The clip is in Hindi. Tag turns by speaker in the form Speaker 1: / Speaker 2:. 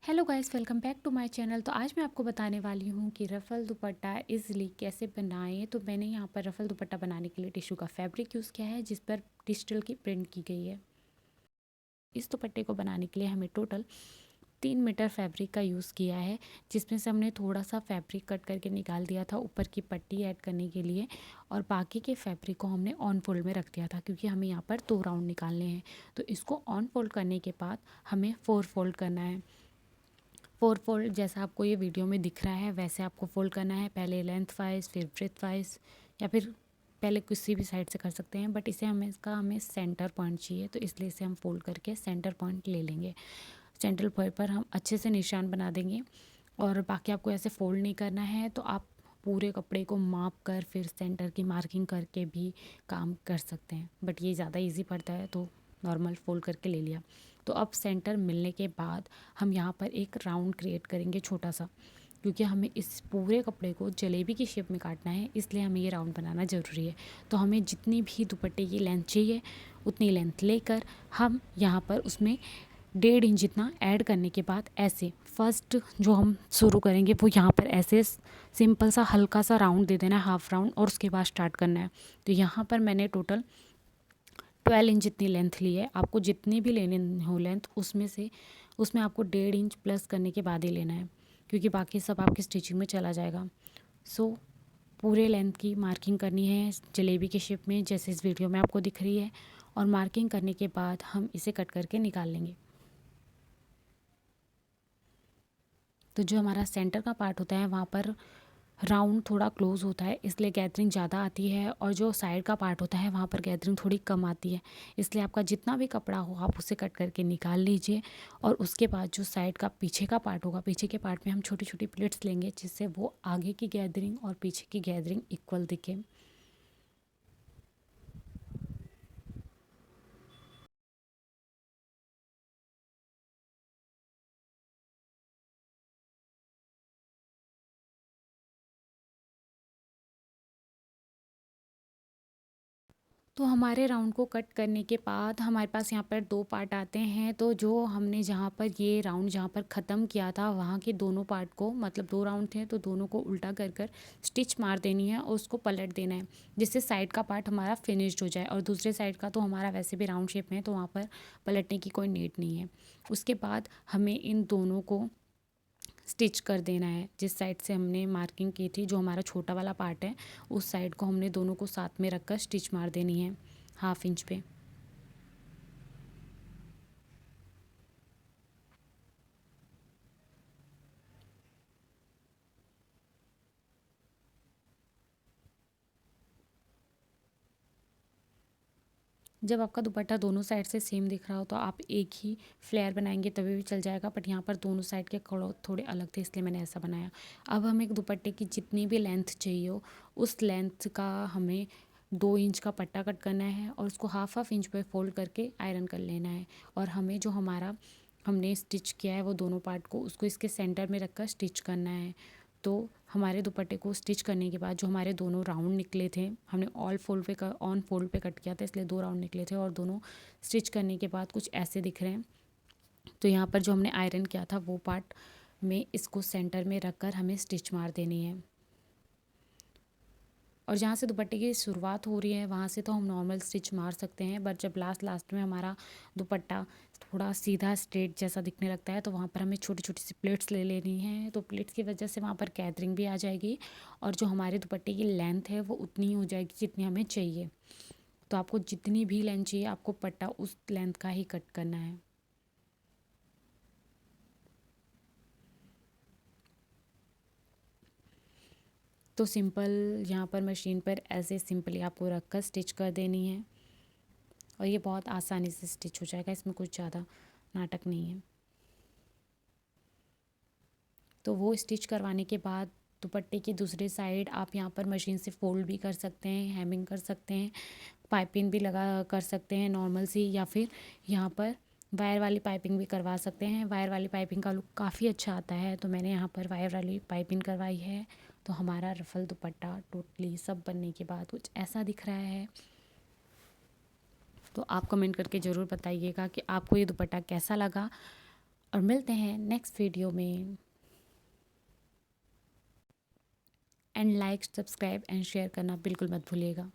Speaker 1: Hello guys, welcome back to my channel. तो आज मैं आपको बताने वाली हूँ कि रफ़ल दुपट्टा इज़िली कैसे बनाएं। तो मैंने यहाँ पर रफ़ल दुपट्टा बनाने के लिए टिश्यू का फैब्रिक यूज़ किया है जिस पर डिजिटल की प्रिंट की गई है। इस दुपट्टे को बनाने के लिए हमें टोटल 3 मीटर फैब्रिक का यूज़ किया है, जिसमें से हमने थोड़ा सा फैब्रिक कट करके निकाल दिया था ऊपर की पट्टी ऐड करने के लिए, और बाकी के फैब्रिक को हमने ऑन फोल्ड में रख दिया था क्योंकि हमें यहाँ पर 2 राउंड निकालने हैं। तो इसको ऑन फोल्ड करने के बाद हमें 4 फोल्ड करना है। 4 फोल्ड जैसा आपको ये वीडियो में दिख रहा है वैसे आपको फोल्ड करना है, पहले लेंथ वाइज फिर ब्रेथ वाइज, या फिर पहले किसी भी साइड से कर सकते हैं, बट इसे हमें सेंटर पॉइंट चाहिए, तो इसलिए इसे हम फोल्ड करके सेंटर पॉइंट ले लेंगे। सेंटर पॉइंट पर हम अच्छे से निशान बना देंगे, और बाकी आपको ऐसे फोल्ड नहीं करना है। तो आप पूरे कपड़े को माप कर फिर सेंटर की मार्किंग करके भी काम कर सकते हैं, बट ये ज़्यादा इजी पड़ता है तो नॉर्मल फोल्ड करके ले लिया। तो अब सेंटर मिलने के बाद हम यहाँ पर एक राउंड क्रिएट करेंगे छोटा सा, क्योंकि हमें इस पूरे कपड़े को जलेबी की शेप में काटना है, इसलिए हमें ये राउंड बनाना ज़रूरी है। तो हमें जितनी भी दुपट्टे की लेंथ चाहिए उतनी लेंथ लेकर हम यहाँ पर उसमें 1.5 इंच जितना ऐड करने के बाद ऐसे फर्स्ट जो हम शुरू करेंगे वो यहाँ पर ऐसे सिंपल सा हल्का सा राउंड दे देना है, हाफ राउंड, और उसके बाद स्टार्ट करना है। तो यहाँ पर मैंने टोटल 12 इंच जितनी लेंथ ली है। आपको जितनी भी लेने हो लेंथ उसमें आपको 1.5 इंच प्लस करने के बाद ही लेना है, क्योंकि बाकी सब आपकी स्टिचिंग में चला जाएगा। सो पूरे लेंथ की मार्किंग करनी है जलेबी के शेप में जैसे इस वीडियो में आपको दिख रही है, और मार्किंग करने के बाद हम इसे कट करके निकाल लेंगे। तो जो हमारा सेंटर का पार्ट होता है वहाँ पर राउंड थोड़ा क्लोज होता है, इसलिए गैदरिंग ज़्यादा आती है, और जो साइड का पार्ट होता है वहाँ पर गैदरिंग थोड़ी कम आती है। इसलिए आपका जितना भी कपड़ा हो आप उसे कट करके निकाल लीजिए, और उसके बाद जो साइड का पीछे का पार्ट होगा, पीछे के पार्ट में हम छोटी छोटी प्लेट्स लेंगे जिससे वो आगे की गैदरिंग और पीछे की गैदरिंग इक्वल दिखे। तो हमारे राउंड को कट करने के बाद हमारे पास यहाँ पर 2 पार्ट आते हैं। तो जो हमने जहाँ पर ये राउंड जहाँ पर ख़त्म किया था वहाँ के दोनों पार्ट को, मतलब 2 राउंड थे तो दोनों को उल्टा कर कर स्टिच मार देनी है और उसको पलट देना है, जिससे साइड का पार्ट हमारा फिनिश्ड हो जाए। और दूसरे साइड का तो हमारा वैसे भी राउंड शेप में है तो वहाँ पर पलटने की कोई नीड नहीं है। उसके बाद हमें इन दोनों को स्टिच कर देना है। जिस साइड से हमने मार्किंग की थी, जो हमारा छोटा वाला पार्ट है, उस साइड को हमने दोनों को साथ में रखकर स्टिच मार देनी है 1/2 इंच पे। जब आपका दुपट्टा दोनों साइड से सेम दिख रहा हो तो आप एक ही फ्लेयर बनाएंगे तभी भी चल जाएगा, बट यहाँ पर दोनों साइड के क्लॉथ थोड़े अलग थे इसलिए मैंने ऐसा बनाया। अब हमें एक दुपट्टे की जितनी भी लेंथ चाहिए हो उस लेंथ का हमें 2 इंच का पट्टा कट करना है, और उसको 1/2 इंच पे फोल्ड करके आयरन कर लेना है। और हमें जो हमारा हमने स्टिच किया है वो दोनों पार्ट को उसको इसके सेंटर में रखकर स्टिच करना है। तो हमारे दुपट्टे को स्टिच करने के बाद जो हमारे दोनों राउंड निकले थे, हमने ऑन फोल्ड पे कट किया था इसलिए 2 राउंड निकले थे, और दोनों स्टिच करने के बाद कुछ ऐसे दिख रहे हैं। तो यहाँ पर जो हमने आयरन किया था वो पार्ट में इसको सेंटर में रख कर हमें स्टिच मार देनी है। और जहाँ से दुपट्टे की शुरुआत हो रही है वहाँ से तो हम नॉर्मल स्टिच मार सकते हैं, बट जब लास्ट में हमारा दुपट्टा थोड़ा सीधा स्ट्रेट जैसा दिखने लगता है तो वहाँ पर हमें छोटी छोटी सी प्लेट्स ले लेनी है। तो प्लेट्स की वजह से वहाँ पर गैदरिंग भी आ जाएगी, और जो हमारे दुपट्टे की लेंथ है वो उतनी ही हो जाएगी जितनी हमें चाहिए। तो आपको जितनी भी लेंथ चाहिए आपको पट्टा उस लेंथ का ही कट करना है। तो सिंपल यहाँ पर मशीन पर ऐसे सिंपली आपको रख कर स्टिच कर देनी है, और ये बहुत आसानी से स्टिच हो जाएगा, इसमें कुछ ज़्यादा नाटक नहीं है। तो वो स्टिच करवाने के बाद दुपट्टे की दूसरी साइड आप यहाँ पर मशीन से फोल्ड भी कर सकते हैं, हेमिंग कर सकते हैं, पाइपिंग भी लगा कर सकते हैं नॉर्मल सी, या फिर यहाँ पर वायर वाली पाइपिंग भी करवा सकते हैं। वायर वाली पाइपिंग का लुक काफ़ी अच्छा आता है, तो मैंने यहाँ पर वायर वाली पाइपिंग करवाई है। तो हमारा रफल दुपट्टा टोटली सब बनने के बाद कुछ ऐसा दिख रहा है। तो आप कमेंट करके ज़रूर बताइएगा कि आपको ये दुपट्टा कैसा लगा, और मिलते हैं नेक्स्ट वीडियो में। And like, subscribe and share करना बिल्कुल मत भूलिएगा।